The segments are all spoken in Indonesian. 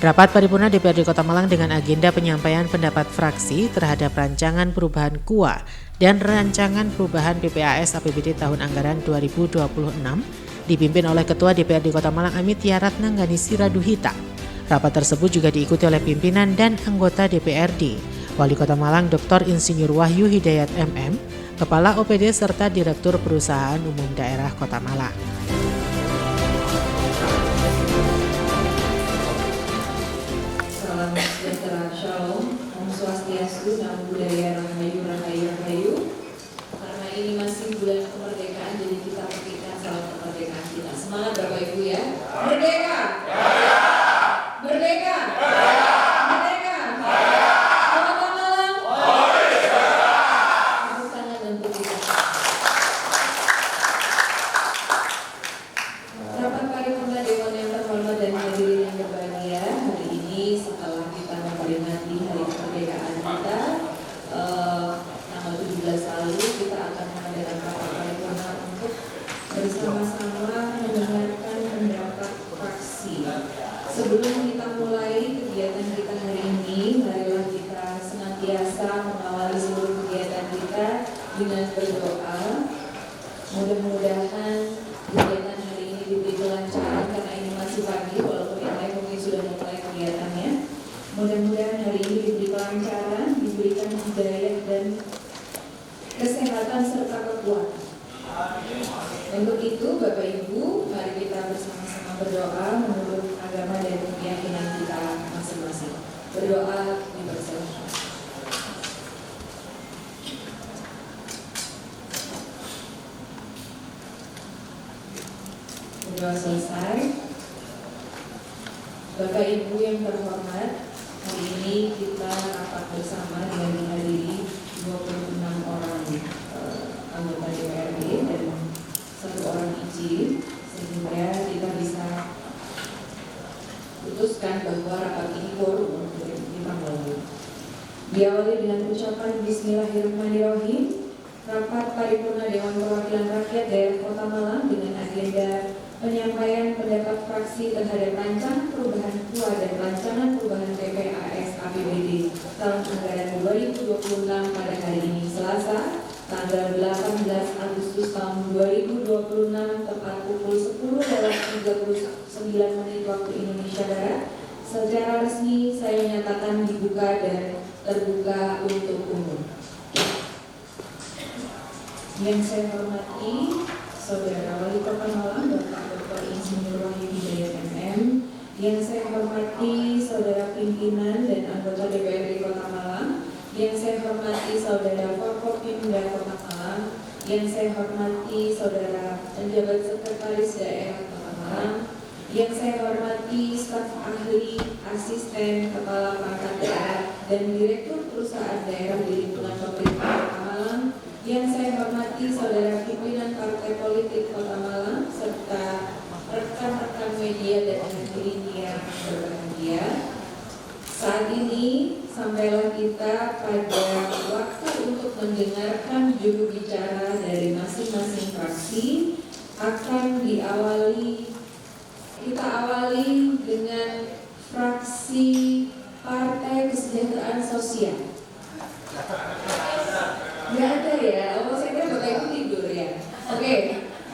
Rapat paripurna DPRD Kota Malang dengan agenda penyampaian pendapat fraksi terhadap rancangan perubahan KUA dan rancangan perubahan PPAS APBD tahun anggaran 2026 dipimpin oleh Ketua DPRD Kota Malang Amitya Ratnanggani Raduhita. Rapat tersebut juga diikuti oleh pimpinan dan anggota DPRD, Wali Kota Malang Dr. Insinyur Wahyu Hidayat MM, Kepala OPD serta Direktur Perusahaan Umum Daerah Kota Malang. Salam sejahtera, Shalom, Om Swastiastu, Namo Buddhaya, Rahayu, Rahayu, Rahayu. Karena ini masih bulan kemerdekaan, jadi kita petikan salam kemerdekaan kita. Semangat Bapak Ibu ya. Merdeka! Merdeka! Merdeka! Kota Malang! Merdeka! Tepuk tangan dan petikan. Rapat paripurna Dewan yang terhormat dan hadirin yang berbahagia, hari ini setelah kita memperingati hari kemerdekaan kita tanggal 17 lalu, kita akan mengadakan rapat paripurna untuk bersama-sama mendengarkan pendapat fraksi. Sebelum kita mulai kegiatan kita hari ini, marilah kita senantiasa mengawali seluruh kegiatan kita dengan berdoa. Mudah-mudahan kegiatan hari ini diberi kelancaran, karena ini masih pagi walaupun yang lain mungkin sudah mulai kegiatannya. Mudah-mudahan hari ini diberi kelancaran, diberikan hidayah dan kesehatan serta kekuatan. Untuk itu Bapak Ibu, mari kita bersama-sama berdoa menurut agama dan keyakinan kita masing-masing. Berdoa dipersilakan. Berdoa selesai. Bapak Ibu yang terhormat, hari ini kita rapat bersama dengan dihadiri 26 orang anggota DPRD dan 1 orang izin, sehingga kita bisa putuskan bahwa rapat ini quorum untuk ditanggapi. Diawali dengan ucapan Bismillahirrahmanirrahim. Rapat paripurna Dewan Perwakilan Rakyat Daerah Kota Malang dengan agenda penyampaian pendapat fraksi terhadap rancangan perubahan KUA dan rancangan perubahan PPAS APBD tahun anggaran 2026 pada hari ini Selasa, tanggal 18 Agustus tahun 2026 tepat pukul 10:39 waktu Indonesia Barat. Secara resmi saya nyatakan dibuka dan terbuka untuk umum. Yang saya hormati Saudara Wali Kota Malang Bapak Dr. Insinyur Wahyu Hidayat MM, yang saya hormati Saudara pimpinan dan anggota DPRD Kota Malang, yang saya hormati Saudara Forkopimda Kota Malang, yang saya hormati Saudara Penjabat Sekretaris Daerah Kota Malang, yang saya hormati staf ahli, asisten, kepala perangkat daerah, dan direktur perusahaan daerah di lingkungan pemerintah Kota Malang, yang saya hormati Saudara pimpinan partai politik Kota Malang, serta rekan-rekan media dan hadirin yang berbahagia. Saat ini sampailah kita pada waktu untuk mendengarkan juru bicara dari masing-masing fraksi. Kita awali dengan fraksi Partai Kesejahteraan Sosial. Nggak ada ya? Oh, saya kira Bapak Ibu tidur ya. Oke.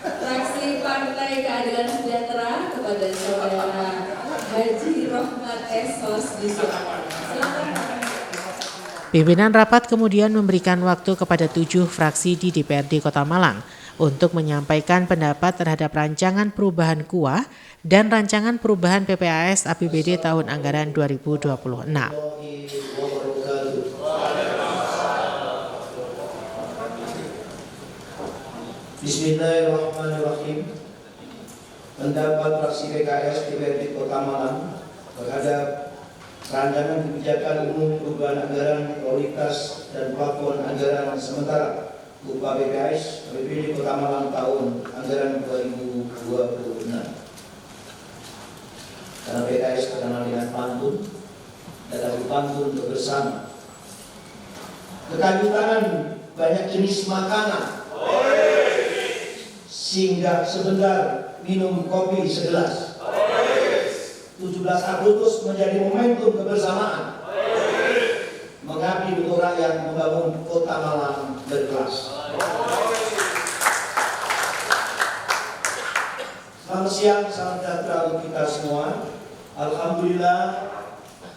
Fraksi Partai Keadilan Sejahtera kepada Saudara Haji Rohmat Esos disilakan. Pimpinan rapat kemudian memberikan waktu kepada 7 fraksi di DPRD Kota Malang untuk menyampaikan pendapat terhadap rancangan perubahan KUA dan rancangan perubahan PPAS APBD tahun anggaran 2026. Bismillahirrahmanirrahim. Pendapat fraksi PKS DPRD Kota Malang terhadap rancangan kebijakan umum perubahan anggaran prioritas dan plafon anggaran sementara upah PPAS APBD Kota Malang tahun anggaran 2026. Karena PKS terkenal dengan pantun, dan lagu pantun untuk bersama. Kelanjutan banyak jenis makanan, singgah sebentar minum kopi segelas. 17 Agustus menjadi momentum kebersamaan, mengabdi untuk rakyat, membangun Kota Malang berkelas. Selamat siang, salam sejahtera untuk kita semua. Alhamdulillah,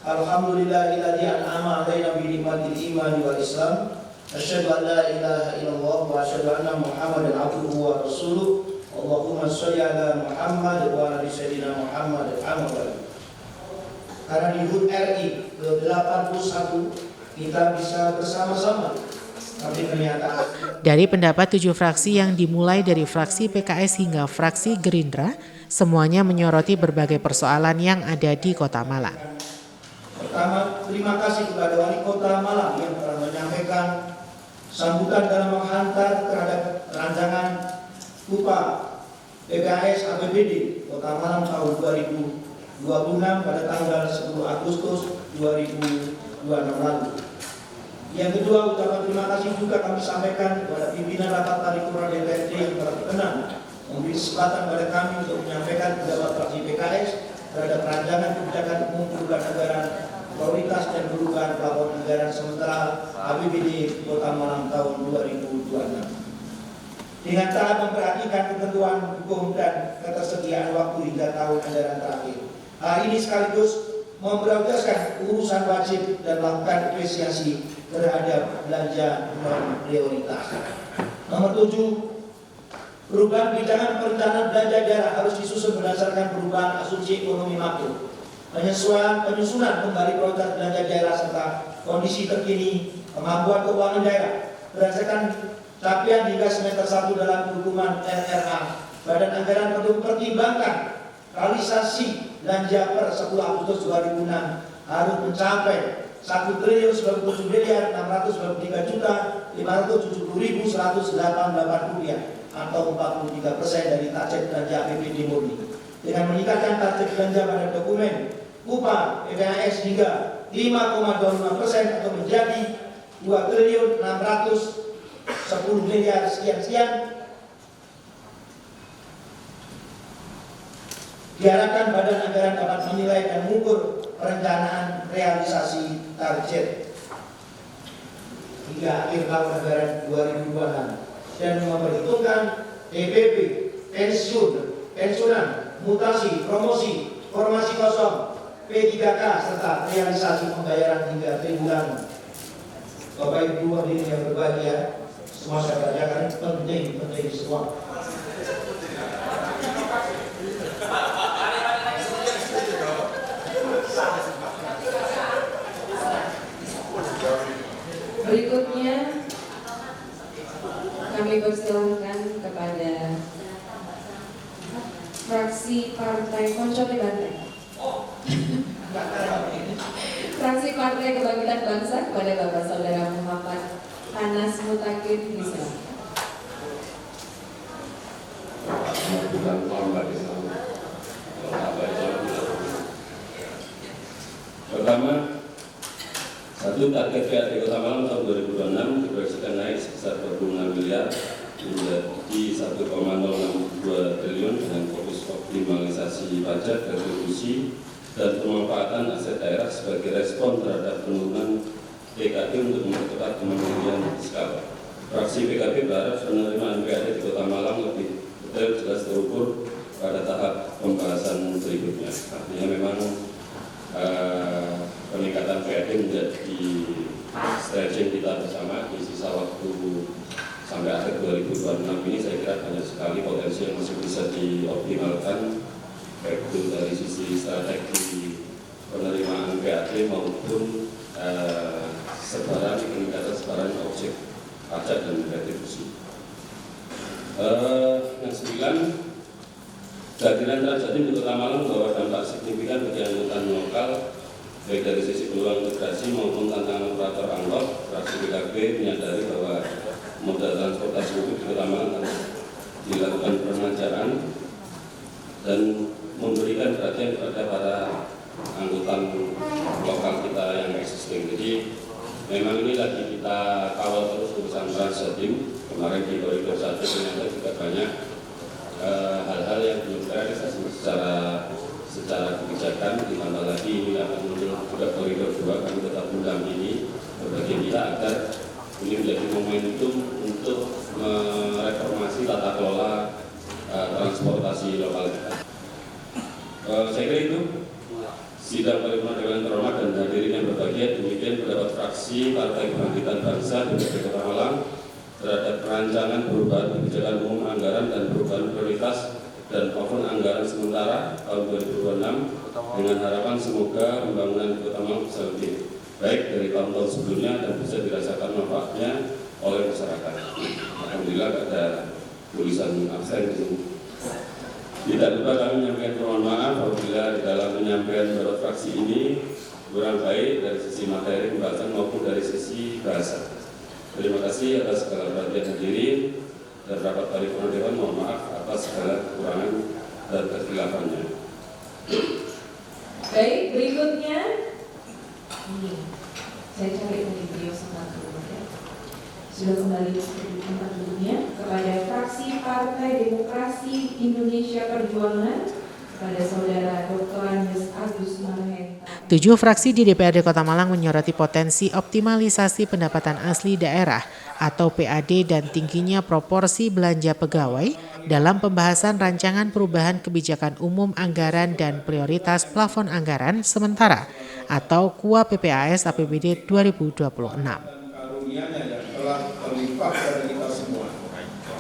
alhamdulillahilladzi an'ama 'alaina bi ni'matil iman wal Islam. Asyhadu an la ilaha illallah wa asyhadu anna Muhammadan abduhu wa rasuluh. Allahumma sholli ala Muhammad wa ala sayyidina Muhammad. Karena di HUT RI ke-81 kita bisa bersama-sama. Tapi ternyata Dari pendapat 7 fraksi yang dimulai dari fraksi PKS hingga fraksi Gerindra, semuanya menyoroti berbagai persoalan yang ada di Kota Malang. Pertama, terima kasih kepada Wali Kota Malang yang telah menyampaikan sambutan dalam menghantar terhadap rancangan upah PKS APBD Kota Malang tahun 2026 pada tanggal 10 Agustus 2026 lalu. Yang kedua, ucapan terima kasih juga kami sampaikan kepada pimpinan rapat paripurna DPRD yang telah berkenan memberi kesempatan pada kami untuk menyampaikan pendapat fraksi PKS terhadap rancangan kebijakan umum perubahan anggaran prioritas dan perubahan plafon anggaran sementara APBD Kota Malang tahun 2026. Dengan taat memperhatikan ketentuan hukum dan ketersediaan waktu hingga tahun anggaran terakhir. Hal ini sekaligus memprioritaskan urusan wajib dan melakukan apresiasi terhadap belanja non prioritas. Nomor 7, perubahan kebijakan perencanaan belanja daerah harus disusun berdasarkan perubahan asumsi ekonomi makro, penyusunan kembali prioritas belanja daerah serta kondisi terkini kemampuan keuangan daerah berdasarkan capaian hingga semester 1 dalam dokumen RRA. Badan anggaran perlu mempertimbangkan realisasi belanja per 10 Agustus 2006 harus mencapai 1.993.570.188 rupiah atau 43% dari target belanja APBD murni. Dengan meningkatkan target belanja pada dokumen upah PPAS hingga 5,25% atau menjadi 2.610 miliar sekian-sekian, diharapkan badan anggaran dapat menilai dan mengukur perencanaan realisasi target hingga akhir tahun anggaran 2026 dan memperhitungkan DPP, pensiunan, mutasi, promosi, formasi kosong, P3K serta realisasi pembayaran hingga triwulan. Bapak Ibu hadirin yang berbahagia, semua saya bacakan penting semua. Berikutnya kami persilahkan kepada fraksi Partai Koncote Banteng. Fraksi Partai Kebangkitan Bangsa kepada Bapak Saudara Muhammad Anas Mutakin Misal. Pertama, satu, target PAD Kota Malang tahun 2026 diproyeksikan naik sebesar 26 miliar menjadi 1,062 triliun dengan fokus optimalisasi pajak, retribusi, dan pemanfaatan aset daerah sebagai respon terhadap penurunan PKB untuk mempercepat kemandirian fiskal. Fraksi PKB berharap penerimaan PAD di Kota Malang lebih detail, jelas, terukur pada tahap pembahasan berikutnya. Artinya memang peningkatan PAD menjadi stretching kita bersama di sisa waktu sampai akhir 2026 ini. Saya kira banyak sekali potensi yang masih bisa dioptimalkan, baik itu dari sisi strategi penerimaan PAD maupun peningkatan sebaran objek pajak dan retribusi. Yang 9, kehadiran Transjatim di Kota Malang membawa dampak signifikan bagi angkutan lokal, baik dari sisi peluang integrasi maupun tantangan operator angkot. Fraksi PKB menyadari bahwa moda transportasi publik di Kota Malang dilakukan permajaan dan memberikan perhatian kepada para angkutan lokal kita yang existing. Jadi memang ini lagi kita kawal terus urusan Transjatim. Kemarin di koridor 1 ternyata juga banyak hal-hal yang belum terrealisasi secara kebijakan. Ditambah lagi ini akan muncul juga koridor 2, kami tetap mendampingi berbagai pihak agar ini menjadi momentum untuk mereformasi tata kelola transportasi lokal kita. Saya kira itu sidang paripurna Dewan Terhormat dan hadirin yang berbahagia. Demikian pendapat fraksi Partai Kebangkitan Bangsa DPRD Kota Malang terhadap rancangan perubahan kebijakan umum anggaran dan perubahan prioritas dan plafon anggaran sementara tahun 2026 dengan harapan semoga pembangunan di Kota Malang bisa lebih baik dari tahun-tahun sebelumnya dan bisa dirasakan manfaatnya oleh masyarakat. Alhamdulillah ada tulisan absen di sini. Tidak lupa kami menyampaikan permohonan maaf apabila di dalam penyampaian menurut fraksi ini kurang baik dari sisi materi pembahasan maupun dari sisi bahasa. Terima kasih atas segala perhatian hadirin dan rapat paripurna Dewan. Mohon maaf atas segala kekurangan dan kekhilaafannya. Baik, berikutnya ini saya cari dari beliau sebentar ya. Sudah kembali seperti tempat dulunya kepada fraksi Partai Demokrasi Indonesia Perjuangan kepada Saudara Dr. Andes Agus Marhenta. 7 fraksi di DPRD Kota Malang menyoroti potensi optimalisasi pendapatan asli daerah atau PAD dan tingginya proporsi belanja pegawai dalam pembahasan rancangan perubahan kebijakan umum anggaran dan prioritas plafon anggaran sementara atau KUA PPAS APBD 2026. Karunia-Nya yang telah terlimpah pada kita semua,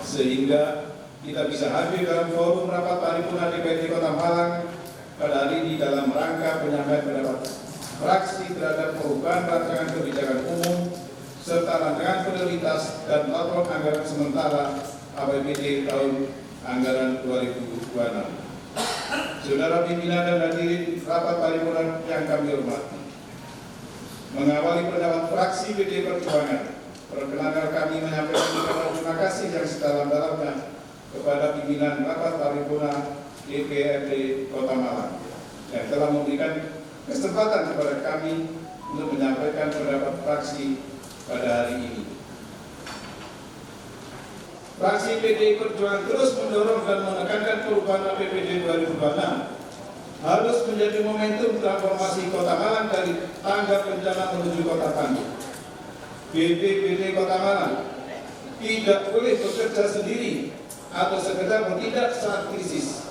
sehingga kita bisa hadir dalam forum rapat paripurna DPRD Kota Malang pada hari ini dalam rangka penyampaian pendapat fraksi terhadap perubahan rancangan kebijakan umum serta rancangan prioritas dan plafon anggaran sementara APBD tahun anggaran 2026. Saudara pimpinan dan hadirin rapat paripurna yang kami hormati, mengawali pendapat fraksi PD Perjuangan, perkenankan kami menyampaikan terima kasih yang sedalam-dalamnya kepada pimpinan rapat paripurna DPRD Kota Malang yang telah memberikan kesempatan kepada kami untuk menyampaikan pendapat fraksi pada hari ini. Fraksi PD Perjuangan terus mendorong dan menekankan perubahan APBD 2026 harus menjadi momentum transformasi Kota Malang dari tanggap bencana menuju kota tangguh. BPBD Kota Malang tidak boleh bekerja sendiri atau sekedar bertindak saat krisis,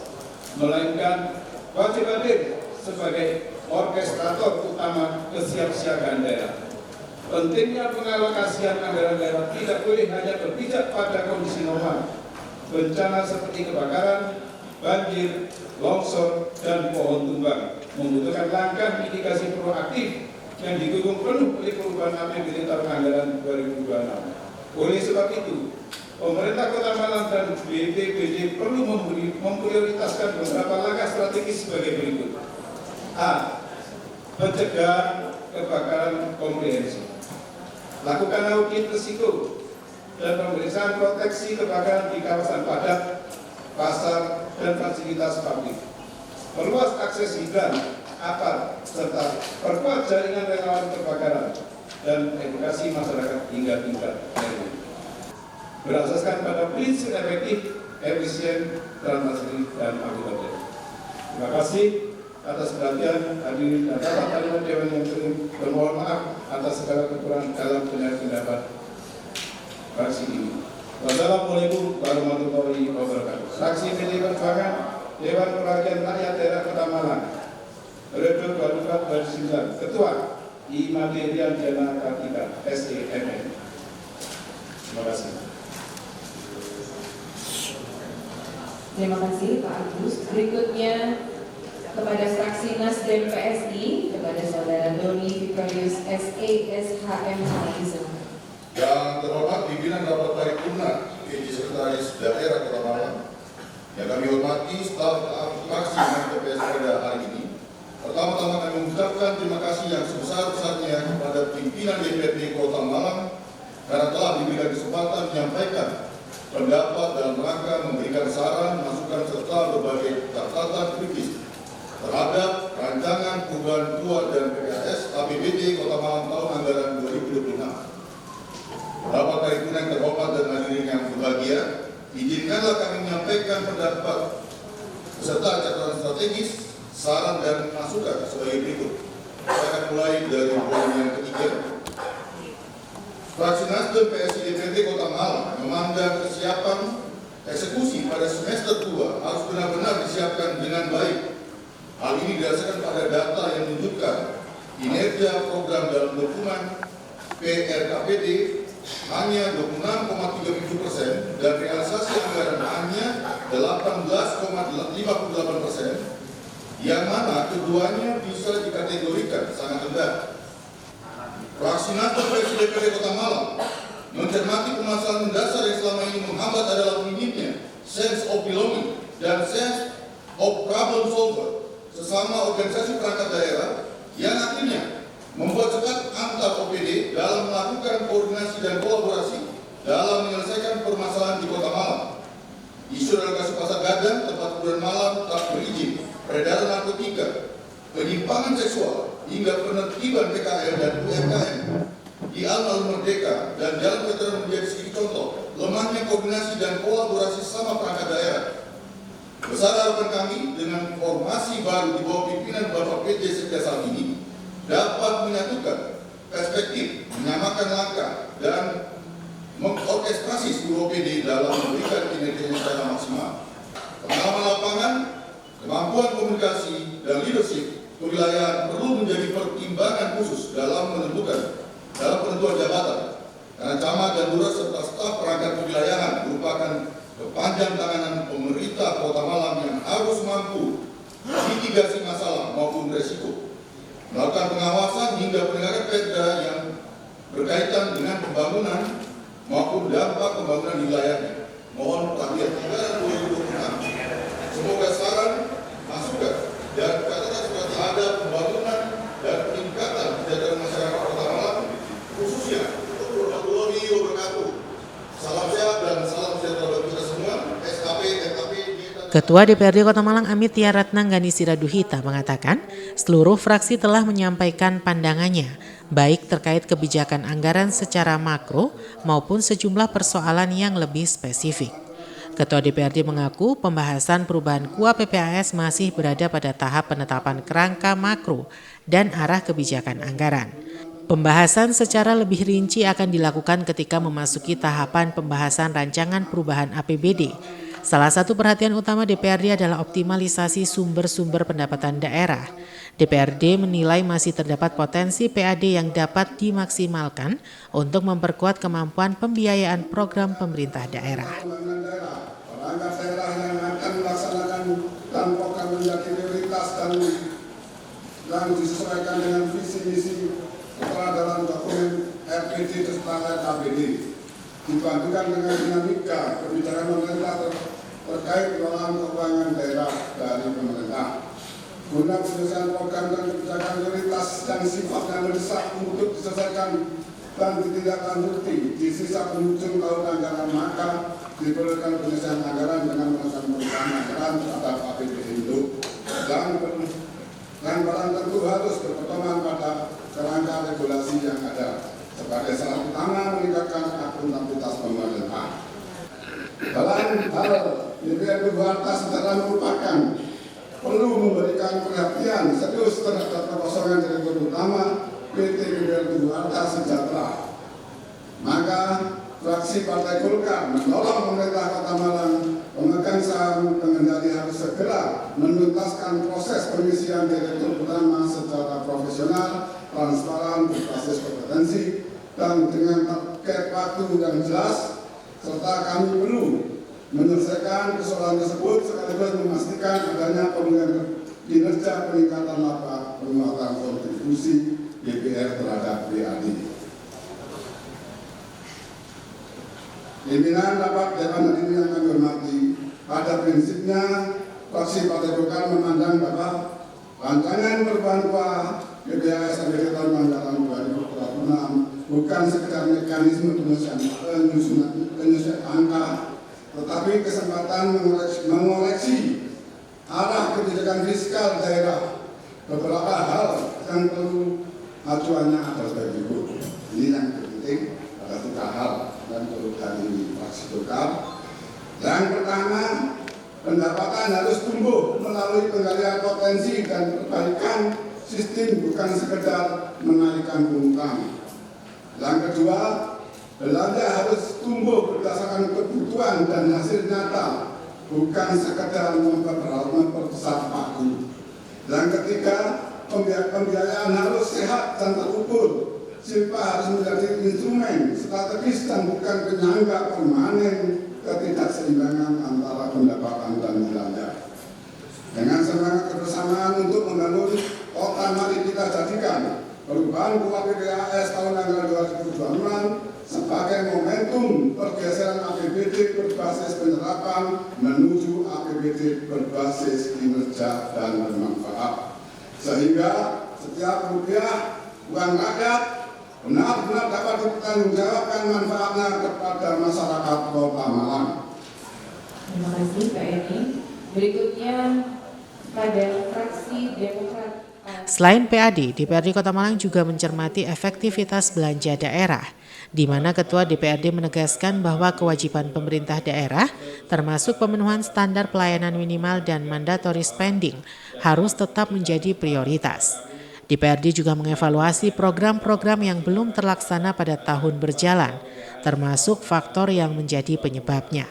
melainkan wajib hadir sebagai orkestrator utama kesiapsiagaan daerah. Pentingnya pengalokasian anggaran daerah tidak boleh hanya berpijak pada kondisi normal. Bencana seperti kebakaran, banjir, longsor, dan pohon tumbang membutuhkan langkah mitigasi proaktif yang didukung penuh oleh perubahan APBD tahun anggaran 2026. Oleh sebab itu, pemerintah Kota Malang dan BPBD perlu memprioritaskan beberapa langkah strategis sebagai berikut. A. Pencegahan kebakaran komprehensif. Lakukan audit risiko dan pemeriksaan proteksi kebakaran di kawasan padat, pasar, dan fasilitas publik. Perluas akses hidran, apar, serta perkuat jaringan relawan kebakaran dan edukasi masyarakat hingga tingkat RW. Berasaskan pada prinsip efektif, efisien, transparansi, dan akutabel. Terima kasih atas perhatian hadirin dan rapat paripurna Dewan yang bermohon maaf atas segala kekurangan dalam pendapat fraksi ini. Wassalamualaikum warahmatullahi wabarakatuh. Fraksi PD Perjuangan Dewan Perwakilan Rakyat Daerah Kota Malang, periode 2024-2029, Ketua Imade Diana Kartika, SEMN. Terima kasih. Terima kasih Pak Agus. Berikutnya kepada fraksi Nasdem PSI kepada Saudara Doni Victorius SESHM. Yang terhormat pimpinan rapat paripurna PJ Sekretaris Daerah Kota Malang, yang kami hormati staf fraksi TPS pada hari ini. Pertama-tama kami mengucapkan terima kasih yang sebesar-besarnya kepada pimpinan DPRD Kota Malang karena telah diberikan kesempatan menyampaikan pendapat dalam rangka memberikan saran, masukan serta berbagai catatan kritis terhadap rancangan perubahan KUA dan PPAS APBD Kota Malang tahun anggaran 2026. Rapat paripurna yang terhormat dan hadirin yang berbahagia, izinkanlah kami menyampaikan pendapat beserta catatan strategis, saran dan masukan sebagai berikut. Saya akan mulai dari poin yang ketiga. Fraksi Nasdem PSI DPRD Kota Malang memandang kesiapan eksekusi pada semester 2 harus benar-benar disiapkan dengan baik. Hal ini didasarkan pada data yang menunjukkan kinerja program dalam dokumen PRKPD hanya 26,37% dan realisasi anggaran hanya 18,58%, yang mana keduanya bisa dikategorikan sangat rendah. Fraksi Nasdem PSI DPRD Kota Malang mencermati permasalahan mendasar yang selama ini menghambat adalah minimnya sense of belonging dan sense of problem solver sesama organisasi perangkat daerah yang akhirnya membuat sekat antar OPD dalam melakukan koordinasi dan kolaborasi dalam menyelesaikan permasalahan di Kota Malang. Isu relokasi Pasar Gadang, tempat hiburan malam tak berizin, peredaran narkotika, penyimpangan seksual, hingga penertiban PKL dan UMKM di Alun-Alun Merdeka dan Jalan Veteran menjadi sedikit contoh lemahnya koordinasi dan kolaborasi sama perangkat daerah. Besar harapan kami dengan formasi baru di bawah pimpinan Bapak PJ Sekda saat ini dapat menyatukan perspektif, menyamakan langkah, dan mengorkestrasi seluruh OPD dalam memberikan kinerjanya secara maksimal. Pengalaman lapangan, kemampuan komunikasi, dan leadership kewilayahan perlu menjadi pertimbangan khusus dalam penentuan jabatan. Karena camat dan lurah serta staf perangkat kewilayahan merupakan kepanjang tanganan pemerintah Kota Malang yang harus mampu mitigasi masalah maupun resiko, melakukan pengawasan hingga penegakan perda yang berkaitan dengan pembangunan maupun dampak pembangunan di wilayahnya. Mohon perhatian anggaran 2026. Semoga saran, masukan, dan catatan terhadap pembangunan dan peningkatan kesejahteraan masyarakat Kota Malang, khususnya untuk warahmatullahi wabarakatuh. Salam sehat dan salam sejahtera bagi kita semua. SKP. Ketua DPRD Kota Malang Amitya Ratnangganisira Duhita mengatakan seluruh fraksi telah menyampaikan pandangannya, baik terkait kebijakan anggaran secara makro maupun sejumlah persoalan yang lebih spesifik. Ketua DPRD mengaku pembahasan perubahan KUA PPAS masih berada pada tahap penetapan kerangka makro dan arah kebijakan anggaran. Pembahasan secara lebih rinci akan dilakukan ketika memasuki tahapan pembahasan rancangan perubahan APBD. Salah satu perhatian utama DPRD adalah optimalisasi sumber-sumber pendapatan daerah. DPRD menilai masih terdapat potensi PAD yang dapat dimaksimalkan untuk memperkuat kemampuan pembiayaan program pemerintah daerah. Perangkat daerah yang akan melaksanakan dan program menjadi prioritas dan disesuaikan dengan visi misi setelah dalam dokumen RPD serta RKPD dibandingkan dengan dinamika kebijakan pemerintah terkait pengelolaan keuangan daerah dari pemerintah. Guna penyelesaian program dan kebijakan prioritas yang sifatnya mendesak untuk diselesaikan dan ditindaklanjuti di sisa penghujung tahun anggaran, maka diperlukan penyelesaian anggaran dengan melakukan perubahan anggaran terhadap APBD induk dan barang tentu harus berpedoman pada kerangka regulasi yang ada sebagai salah utama meningkatkan akuntabilitas pemerintah. Dalam hal DPRD Jakarta secara merupakan perlu memberikan perhatian serius terhadap kekosongan direktur utama PT DPRD Jakarta Sejahtera. Maka fraksi Partai Golkar menolong pemerintah Kota Malang pemegang saham pengendali harus segera menuntaskan proses pengisian direktur utama secara profesional, transparan, berbasis kompetensi, dan dengan target waktu yang jelas, serta kami perlu menyelesaikan persoalan tersebut sekaligus memastikan adanya pemulihan kinerja peningkatan laba penguatan kontribusi DPR terhadap PAD. Pimpinan rapat Dewan Hadirin yang kami hormati, pada prinsipnya fraksi Partai Golkar memandang bahwa rancangan perubahan KUA PPAS APBD tahun anggaran 2026 bukan sekedar mekanisme penyusunan angka, tetapi kesempatan mengoreksi arah kebijakan fiskal daerah. Beberapa hal yang perlu acuannya adalah sebagai berikut. Ini yang penting, ada 3 hal yang perlu dari fraksi Golkar. Yang pertama, pendapatan harus tumbuh melalui penggalian potensi dan perbaikan sistem, bukan sekedar menaikkan pungutan. Yang kedua, belanja harus tumbuh berdasarkan kebutuhan dan hasil nyata, bukan sekedar memperbesar pagu. Yang ketiga, pembiayaan harus sehat dan terukur. SILPA harus menjadi instrumen strategis dan bukan penyangga permanen ketidakseimbangan antara pendapatan dan belanja. Dengan semangat kebersamaan untuk membangun kota, mari kita jadikan perubahan KUA PPAS tahun anggaran 2026 sebagai momentum pergeseran APBD berbasis penyerapan menuju APBD berbasis kinerja dan bermanfaat, sehingga setiap rupiah uang rakyat benar-benar dapat dipertanggungjawabkan manfaatnya kepada masyarakat Kota Malang. Terima kasih Pak Eni. Berikutnya pada fraksi Demokrat. Selain PAD, DPRD Kota Malang juga mencermati efektivitas belanja daerah, di mana Ketua DPRD menegaskan bahwa kewajiban pemerintah daerah, termasuk pemenuhan standar pelayanan minimal dan mandatory spending, harus tetap menjadi prioritas. DPRD juga mengevaluasi program-program yang belum terlaksana pada tahun berjalan, termasuk faktor yang menjadi penyebabnya.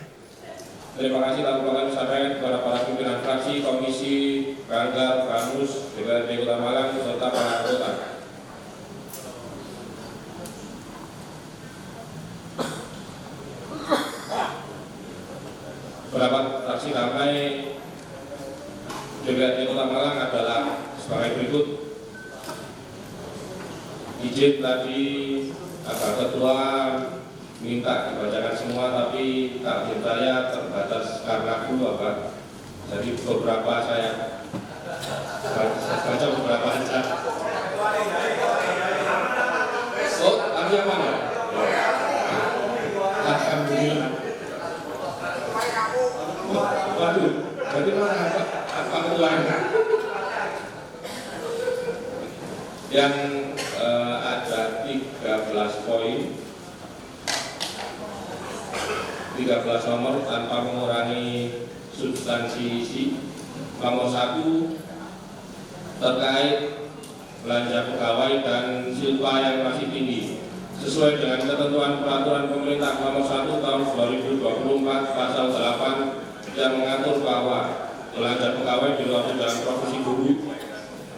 Terima kasih lalu kami sampaikan kepada para pimpinan fraksi, komisi, Banggar, Bamus, DPRD Kota Malang, serta para anggota. Pendapat fraksi kami DPRD Kota Malang adalah sebagai berikut. Izin tadi Bapak Ketua minta dibacakan semua, tapi takdir saya terbatas karena Bapak. Jadi beberapa saya baca beberapa saja. Oh, tapi yang mana? Alhamdulillah. Waduh, jadi mana apa ketuanya? Yang ada 13 poin, 13 nomor tanpa mengurangi substansi isi. Nomor 1 terkait belanja pegawai dan SILPA yang masih tinggi. Sesuai dengan ketentuan peraturan pemerintah nomor 1 tahun 2024 pasal 8 yang mengatur bahwa belanja pegawai diwakili dalam profesi guru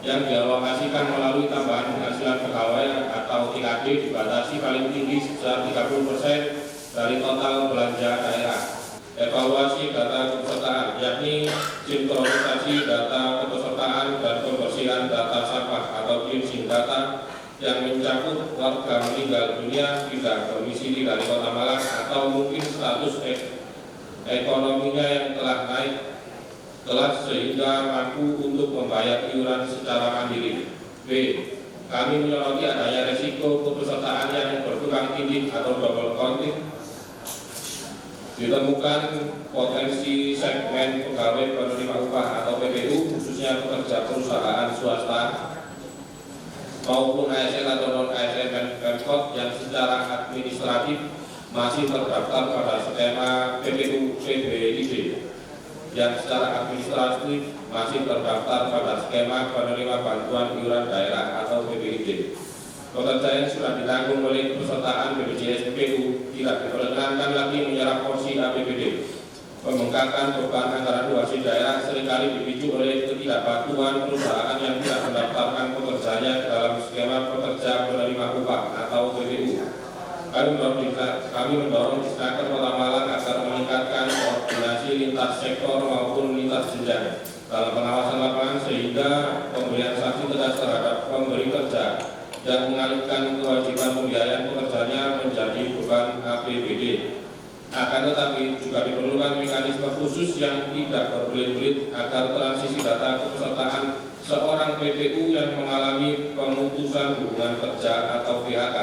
yang dialokasikan melalui tambahan penghasilan pegawai atau TKD dibatasi paling tinggi sebesar 30% dari total belanja daerah. Evaluasi data kepesertaan, yakni sinkronisasi data kepesertaan dan pembersihan data sampah atau cleansing data yang mencakup warga meninggal dunia, pindah domisili dari Kota Malang atau mungkin status ekonominya yang telah naik kelas sehingga mampu untuk membayar iuran secara mandiri. B. Kami menyoroti adanya resiko kepesertaan yang berkurang tinggi atau double counting. Ditemukan potensi segmen pegawai penerima upah atau PPU, khususnya pekerja perusahaan swasta maupun ASN atau non-ASN Pemkot yang secara administratif masih terdaftar pada skema PPU PBID, yang secara administratif masih terdaftar pada skema penerima bantuan iuran daerah atau PBID. Pekerja yang sudah ditanggung oleh pesertaan BPJS PPU tidak diperkenankan lagi menyerap porsi APBD. Pembengkakan beban anggaran wasi daerah seringkali dipicu oleh ketidakpatuhan perusahaan yang tidak mendaftarkan pekerjanya dalam skema pekerja penerima upah atau PPU. Kami mendorong Disnaker Kota Malang agar meningkatkan koordinasi lintas sektor maupun lintas jenjang dalam pengawasan lapangan sehingga pemberian sanksi tegas terhadap pemberi kerja dan mengalihkan kewajiban pembiayaan pekerjanya menjadi beban APBD. Akan tetapi juga diperlukan mekanisme khusus yang tidak berbelit-belit agar transisi data kepesertaan seorang PPU yang mengalami pemutusan hubungan kerja atau PHK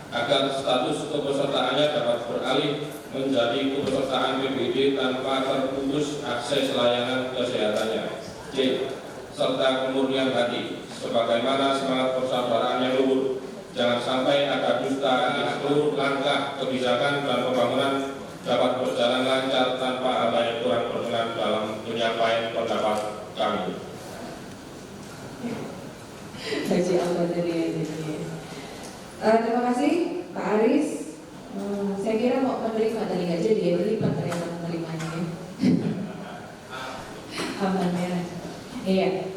agar status kepesertaannya dapat beralih menjadi kepesertaan PBD tanpa terputus akses layanan kesehatannya. C. Serta kemurnian hati, sebagaimana semangat persaudaraan yang luhur. Jangan sampai ada dusta di seluruh langkah kebijakan dan pembangunan dapat berjalan lancar tanpa ada yang kurang berkenan dalam penyampaian pendapat kami. Haji anggota DPRD. Terima kasih Pak Aris. Saya kira mau menerima tadi nggak jadi ya, berlipat ternyata menerimanya. Amannya. Iya.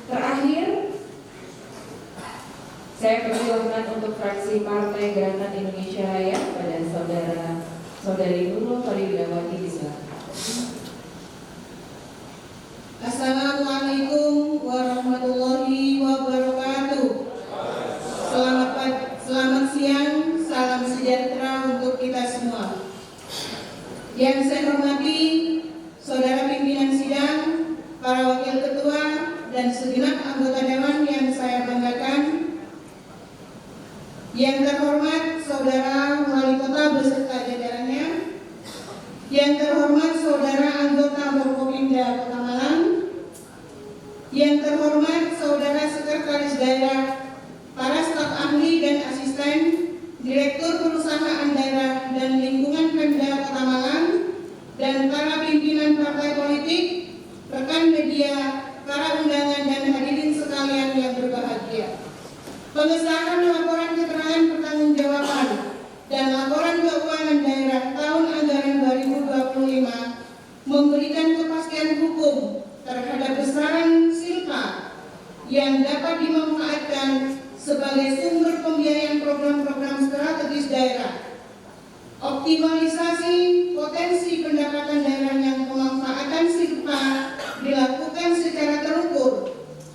Terakhir, saya persilahkan untuk fraksi Partai Gerakan Indonesia Raya pada saudari Nurul Faridawati disilakan. Assalamualaikum warahmatullahi wabarakatuh. Selamat siang, salam sejahtera untuk kita semua. Yang saya hormati saudara pimpinan sidang, para wakil ketua, dan segenap anggota dewan yang saya banggakan. Yang terhormat saudara wali kota beserta jajarannya. Yang terhormat saudara anggota Forkopimda Kota Malang. Yang terhormat saudara sekretaris daerah, para staf ahli dan asisten, direktur perusahaan daerah dan lingkungan Pemda Kota Malang, dan para pimpinan partai politik, rekan media, para undangan dan hadirin sekalian yang berbahagia. Pengesahan laporan keterangan pertanggungjawaban dan laporan keuangan daerah tahun anggaran 2025 memberikan kepastian hukum terhadap besaran silpa yang dapat dimanfaatkan sebagai sumber pembiayaan program-program strategis daerah. Optimalisasi potensi pendapatan daerah yang pemanfaatan silpa dilakukan secara terukur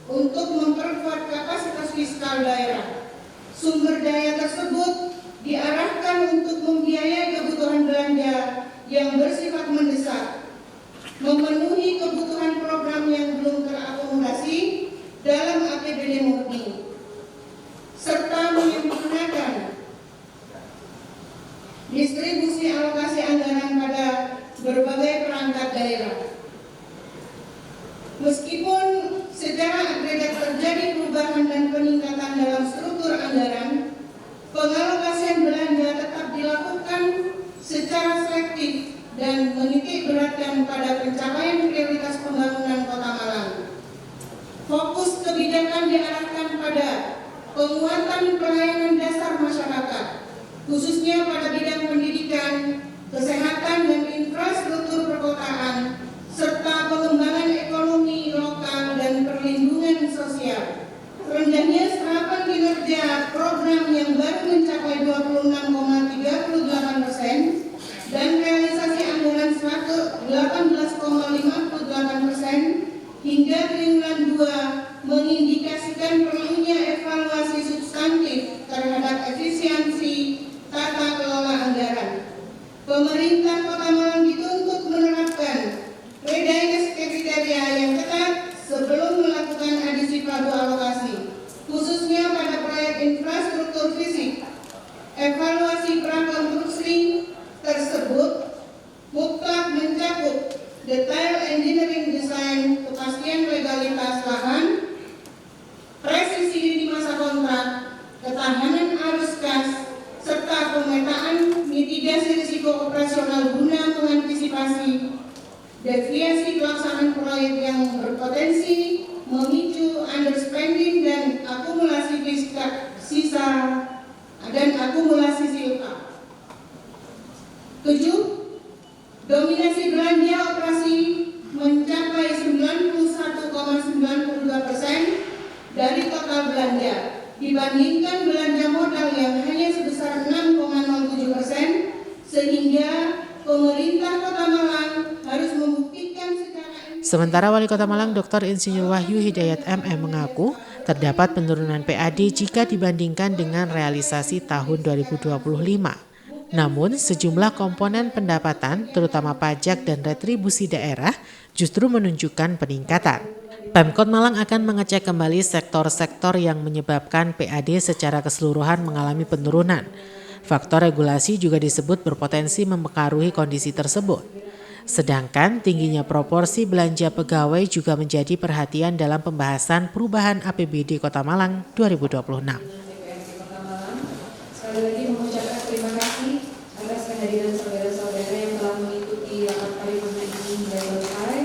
untuk memperkuat kapasitas fiskal daerah. Sumber daya tersebut diarahkan untuk membiayai kebutuhan belanja yang bersifat mendesak, memenuhi kebutuhan program yang belum terakomodasi dalam APBD murni, serta menyempurnakan distribusi alokasi anggaran pada berbagai perangkat daerah. Meskipun secara agregat terjadi perubahan dan peningkatan dalam struktur anggaran, pengalokasian belanja tetap dilakukan secara selektif dan menitik beratkan pada pencapaian prioritas pembangunan Kota Malang. Fokus kebijakan diarahkan pada penguatan pelayanan dasar masyarakat, khususnya pada bidang pendidikan, kesehatan dan infrastruktur perkotaan, serta pengembangan ekonomi lokal dan perlindungan sosial. Rendahnya serapan kinerja program yang baru mencapai 26,38% dan realisasi anggaran 18,58% hingga triwulan 2 mengindikasikan perlunya evaluasi substantif terhadap efisiensi tata kelola anggaran. Pemerintah Kota Malang dituntut menerapkan readiness kriteria yang ketat sebelum melakukan adisi pagu alokasi, khususnya pada proyek infrastruktur fisik. Evaluasi prakonstruksi tersebut mutlak mencakup detail engineering design, kepastian legalitas lahan, presisi lini masa kontrak, ketahanan arus kas, serta pemetaan mitigasi risiko operasional guna mengantisipasi deviasi pelaksanaan proyek yang berpotensi memicu underspending dan akumulasi sisa dan akumulasi silpa. 7. Dominasi belanja operasi mencapai 91,92% dari total belanja dibandingkan belanja modal yang hanya sebesar 6,07%, sehingga pemerintah Kota Malang harus membuktikan secara. Sementara Wali Kota Malang Dr. Insinyur Wahyu Hidayat MM mengaku terdapat penurunan PAD jika dibandingkan dengan realisasi tahun 2025. Namun, sejumlah komponen pendapatan, terutama pajak dan retribusi daerah, justru menunjukkan peningkatan. Pemkot Malang akan mengecek kembali sektor-sektor yang menyebabkan PAD secara keseluruhan mengalami penurunan. Faktor regulasi juga disebut berpotensi mempengaruhi kondisi tersebut. Sedangkan tingginya proporsi belanja pegawai juga menjadi perhatian dalam pembahasan perubahan APBD Kota Malang 2026. DPRD Kota Malang. Sekali lagi mengucapkan terima kasih atas kehadiran saudara-saudara yang telah mengikuti rapat paripurna ini hingga selesai.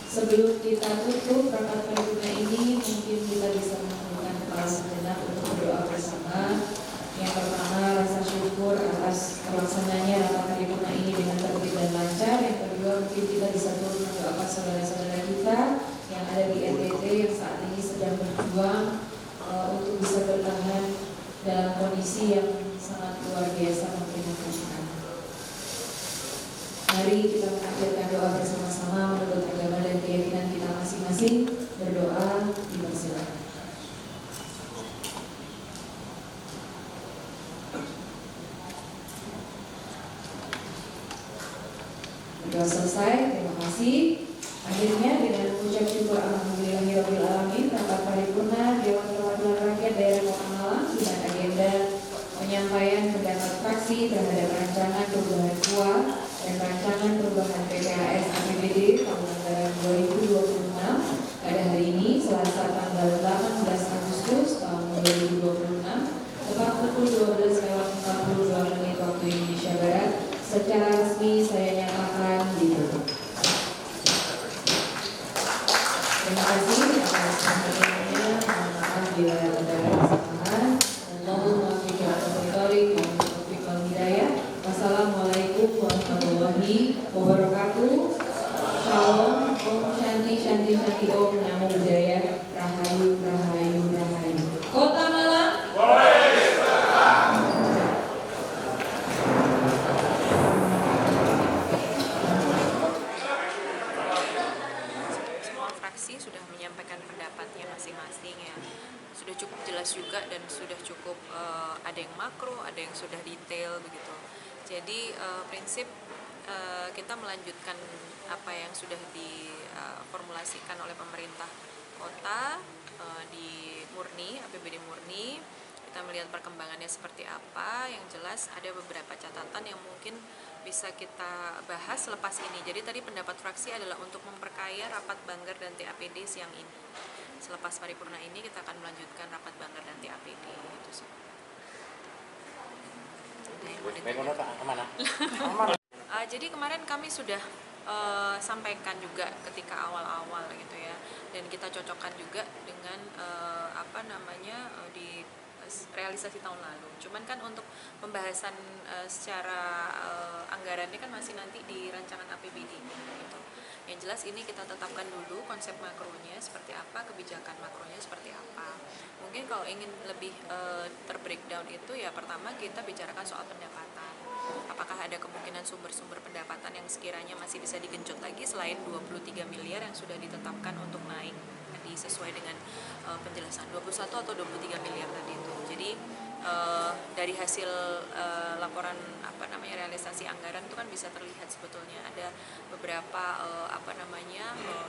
Sebelum kita tutup rapat paripurna ini, mungkin kita bisa melakukan kepala sejenak untuk berdoa bersama. Yang pertama, rasa syukur atas terlaksananya rapat paripurna ini dengan tertib dan lancar. Yang kedua, mungkin kita bisa turut mendoakan saudara-saudara kita yang ada di NTT yang saat ini sedang berjuang untuk bisa bertahan dalam kondisi yang sangat luar biasa memprihatinkan. Mari kita mengakhirkan doa bersama-sama menurut agama dan keyakinan kita masing-masing. Berdoa, dipersilakan. Berdoa selesai, terima kasih. Akhirnya dengan mengucap syukur alhamdulillahirabbil alamin, rapat paripurna Dewan Perwakilan Rakyat Daerah Kota Malang dengan agenda penyampaian pendapat fraksi terhadap rancangan perubahan KUA dan rancangan perubahan PPAS APBD tahun anggaran 2026 pada hari ini Selasa tanggal 18 Agustus tahun 2026 tepat pukul 12:42 waktu Indonesia Barat. Secara resmi saya nyatakan ditutup. Terima kasih atas perhatiannya. Mohon maaf bila ada kesalahan. Allahumma fiqh wa hidayah. Wassalamualaikum warahmatullahi wabarakatuh. Shalom, Om Shanti Shanti Shanti Om Namo Buddhaya. Rahayu Rahayu Rahayu. Kota Malang. Sudah menyampaikan pendapatnya masing-masing ya, sudah cukup jelas juga dan sudah cukup ada yang makro, ada yang sudah detail begitu. Jadi prinsip kita melanjutkan apa yang sudah diformulasikan oleh pemerintah kota di murni, APBD murni. Kita melihat perkembangannya seperti apa. Yang jelas ada beberapa catatan yang mungkin bisa kita bahas selepas ini. Jadi tadi pendapat fraksi adalah untuk memperkaya rapat Banggar dan TAPD siang ini. Selepas paripurna ini kita akan melanjutkan rapat Banggar dan TAPD. Itu sih. Jadi kemarin kami sudah sampaikan juga ketika awal-awal gitu ya, dan kita cocokkan juga dengan di realisasi tahun lalu. Cuman kan untuk pembahasan secara anggarannya kan masih nanti di rancangan APBD gitu. Yang jelas ini kita tetapkan dulu konsep makronya seperti apa, kebijakan makronya seperti apa. Mungkin kalau ingin lebih terbreakdown itu ya pertama kita bicarakan soal pendapatan. Apakah ada kemungkinan sumber-sumber pendapatan yang sekiranya masih bisa digenjot lagi selain 23 miliar yang sudah ditetapkan untuk naik tadi sesuai dengan penjelasan 21 atau 23 miliar tadi itu. Jadi dari hasil laporan realisasi anggaran itu kan bisa terlihat sebetulnya ada beberapa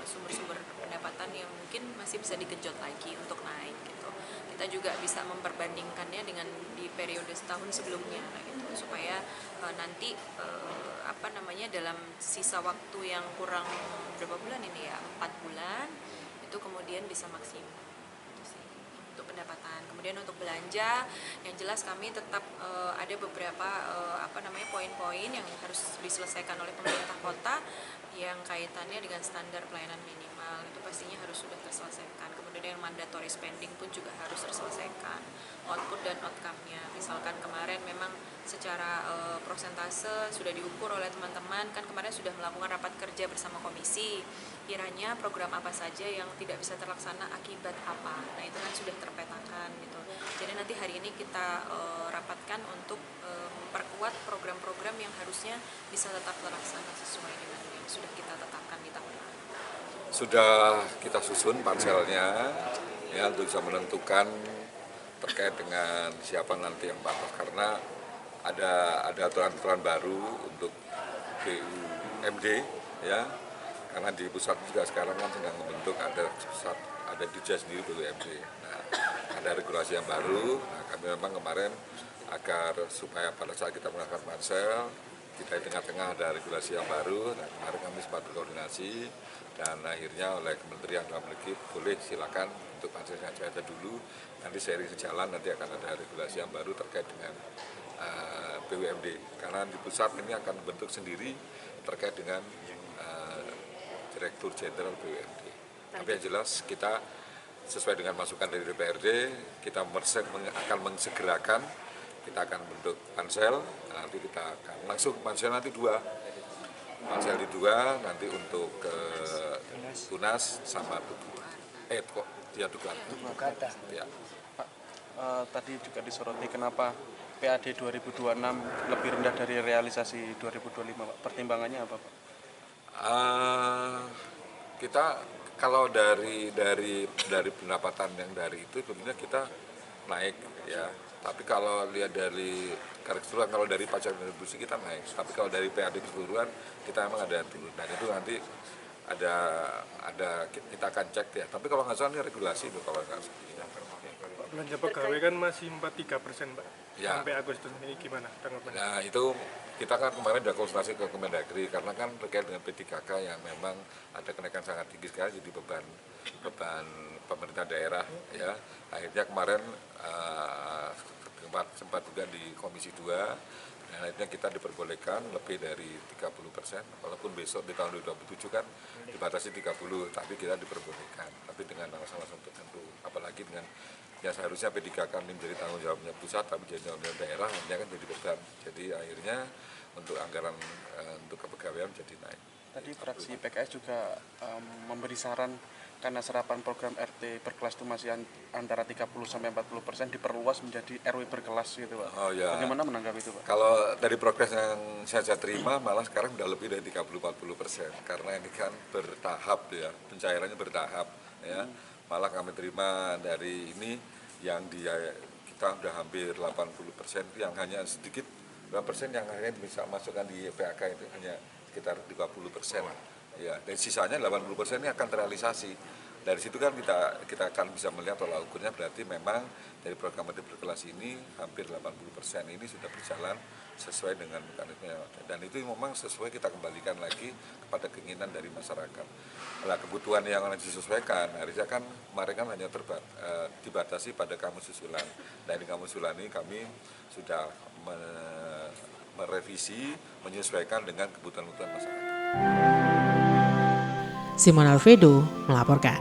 sumber-sumber pendapatan yang mungkin masih bisa digenjot lagi untuk naik gitu. Kita juga bisa memperbandingkannya dengan di periode setahun sebelumnya gitu, supaya nanti dalam sisa waktu yang kurang berapa bulan ini ya, 4 bulan itu kemudian bisa maksimum itu sih untuk pendapatan. Kemudian untuk belanja yang jelas kami tetap ada beberapa poin-poin yang harus diselesaikan oleh pemerintah kota yang kaitannya dengan standar pelayanan minimal, itu pastinya harus sudah terselesaikan. Kemudian yang mandatory spending pun juga harus terselesaikan, output dan outcome-nya. Misalkan kemarin memang secara prosentase sudah diukur oleh teman-teman, kan kemarin sudah melakukan rapat kerja bersama komisi, kiranya program apa saja yang tidak bisa terlaksana akibat apa. Nah itu kan sudah terpetakan gitu. Jadi nanti hari ini kita rapatkan untuk memperkuat program-program yang harusnya bisa tetap terlaksana sesuai dengan yang sudah kita tetapkan di tahun lalu. Sudah kita susun panselnya ya untuk bisa menentukan terkait dengan siapa nanti yang batas, karena ada aturan-aturan baru untuk BUMD ya, karena di pusat juga sekarang kan sedang membentuk ada Ditjen sendiri BUMD. Nah, ada regulasi yang baru. Nah, kami memang kemarin agar supaya pada saat kita melakukan pansel, kita di tengah-tengah ada regulasi yang baru. Nah, kemarin kami sempat berkoordinasi dan akhirnya oleh Kementerian Dalam Negeri boleh silakan untuk panselnya aja dulu. Nanti seiring sejalan nanti akan ada regulasi yang baru terkait dengan BUMD. Karena di pusat ini akan bentuk sendiri terkait dengan Direktur Jenderal BUMD. Tapi yang jelas kita sesuai dengan masukan dari DPRD, kita akan mengsegerakan, kita akan bentuk pansel, nanti kita akan langsung pansel nanti dua, nanti untuk ke Tunas sama Tugas. Ya. Pak, tadi juga disoroti kenapa PAD 2026 lebih rendah dari realisasi 2025, Pak. Pertimbangannya apa, Pak? Kita kalau dari pendapatan yang dari itu tentunya kita naik ya. Tapi kalau lihat dari keseluruhan, kalau dari pajak dan kontribusi kita naik. Tapi kalau dari PAD keseluruhan kita memang ada turun. Dan itu nanti ada kita akan cek ya. Tapi kalau nggak salah ini regulasi itu kalau nggak salah. Belanja pegawai kan masih 43%, Pak. Ya. Sampai Agustus ini gimana tanggapannya? Nah itu kita kan kemarin sudah konsultasi ke Kemendagri karena kan terkait dengan P3K yang memang ada kenaikan sangat tinggi sekali, jadi beban pemerintah daerah ya. Akhirnya kemarin sempat juga di Komisi 2 dan akhirnya kita diperbolehkan lebih dari 30%, walaupun besok di tahun 2027 kan dibatasi 30, tapi kita diperbolehkan, tapi dengan alasan-alasan tertentu, apalagi dengan yang seharusnya P3K ini menjadi tanggung jawabnya pusat, tapi jadi tanggung jawab daerah, akhirnya kan jadi beban. Jadi akhirnya untuk anggaran untuk kepegawaian jadi naik. Tadi fraksi PKS juga memberi saran karena serapan program RT per kelas itu masih antara 30-40% diperluas menjadi RW berkelas gitu, Pak. Oh, ya. Bagaimana menanggapi itu, Pak? Kalau dari progres yang saya terima malah sekarang sudah lebih dari 30-40% karena ini kan bertahap ya, pencairannya bertahap ya. Malah kami terima dari ini yang kita sudah hampir 80%, yang hanya sedikit berapa persen yang hanya bisa masukkan di PAK itu hanya sekitar 30%. Ya, dan sisanya 80% ini akan terrealisasi. Dari situ kan kita akan bisa melihat tolak ukurnya, berarti memang dari program RT berkelas ini hampir 80% ini sudah berjalan sesuai dengan mekanisme yang ada. Dan itu memang sesuai, kita kembalikan lagi kepada keinginan dari masyarakat. Nah, kebutuhan yang disesuaikan, harusnya kan kemarin kan hanya dibatasi pada kamus susulan. Dan di kamus susulan ini kami sudah merevisi, menyesuaikan dengan kebutuhan masyarakat. Simon Alfredo melaporkan.